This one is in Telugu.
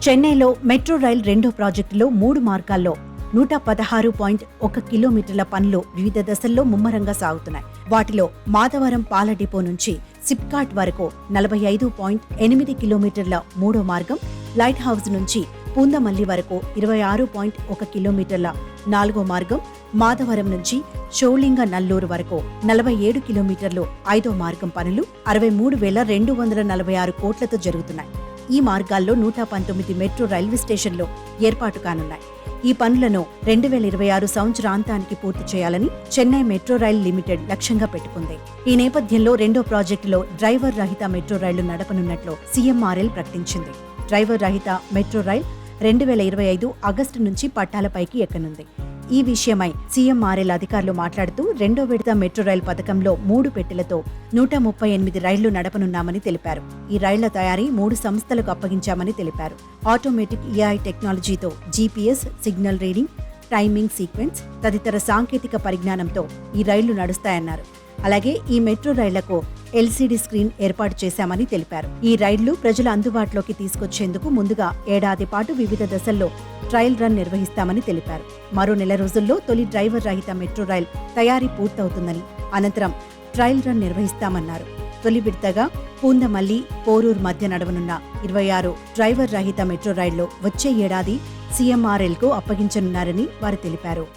చెన్నైలో మెట్రో రైల్ రెండో ప్రాజెక్టులో 3 మార్గాల్లో 116.1 కిలోమీటర్ల పనులు వివిధ దశల్లో ముమ్మరంగా సాగుతున్నాయి. వాటిలో మాధవరం పాల డిపో నుంచి సిప్కాట్ వరకు 45.8 కిలోమీటర్ల మూడో మార్గం, లైట్ హౌస్ నుంచి పూందమల్లి వరకు 26.1 కిలోమీటర్ల నాలుగో మార్గం, మాధవరం నుంచి షోలింగ నల్లూరు వరకు 47 కిలోమీటర్లు ఐదో మార్గం పనులు 63,246 కోట్లతో జరుగుతున్నాయి. ఈ మార్గాల్లో 119 మెట్రో రైల్వే స్టేషన్లు ఏర్పాటు కానున్నాయి. ఈ పనులను 2026 సంవత్సరాంతానికి పూర్తి చేయాలని చెన్నై మెట్రో రైల్ లిమిటెడ్ లక్ష్యంగా పెట్టుకుంది. ఈ నేపథ్యంలో రెండో ప్రాజెక్టులో డ్రైవర్ రహిత మెట్రో రైళ్లు నడపనున్నట్లు సీఎంఆర్ఎల్ ప్రకటించింది. డ్రైవర్ రహిత మెట్రో రైల్ 2025 ఆగస్టు నుంచి పట్టాలపైకి ఎక్కనుంది. ఈ విషయమై సీఎంఆర్ఎల్ అధికారులు మాట్లాడుతూ రెండో విడత మెట్రో రైల్ పథకంలో 3 పెట్టెలతో 138 రైళ్లు నడపనున్నామని తెలిపారు. ఈ రైళ్ల తయారీ 3 సంస్థలకు అప్పగించామని తెలిపారు. ఆటోమేటిక్ ఏఐ టెక్నాలజీతో GPS, signal reading, timing sequence తదితర సాంకేతిక పరిజ్ఞానంతో ఈ రైళ్లు నడుస్తాయన్నారు. అలాగే ఈ మెట్రో రైళ్లకు ఎల్సీడీ స్క్రీన్ ఏర్పాటు చేశామని తెలిపారు. ఈ రైళ్లు ప్రజల అందుబాటులోకి తీసుకొచ్చేందుకు ముందుగా ఏడాది పాటు వివిధ దశల్లో ట్రయల్ రన్ నిర్వహిస్తామని తెలిపారు. మరో నెల రోజుల్లో తొలి డ్రైవర్ రహిత మెట్రో రైల్ తయారీ పూర్తవుతుందని, అనంతరం ట్రయల్ రన్ నిర్వహిస్తామన్నారు. తొలి విడతగా పూందమల్లి, పోరూరు మధ్య నడవనున్న 26 డ్రైవర్ రహిత మెట్రో రైళ్లు వచ్చే ఏడాది సీఎంఆర్ఎల్కు అప్పగించనున్నారని వారు తెలిపారు.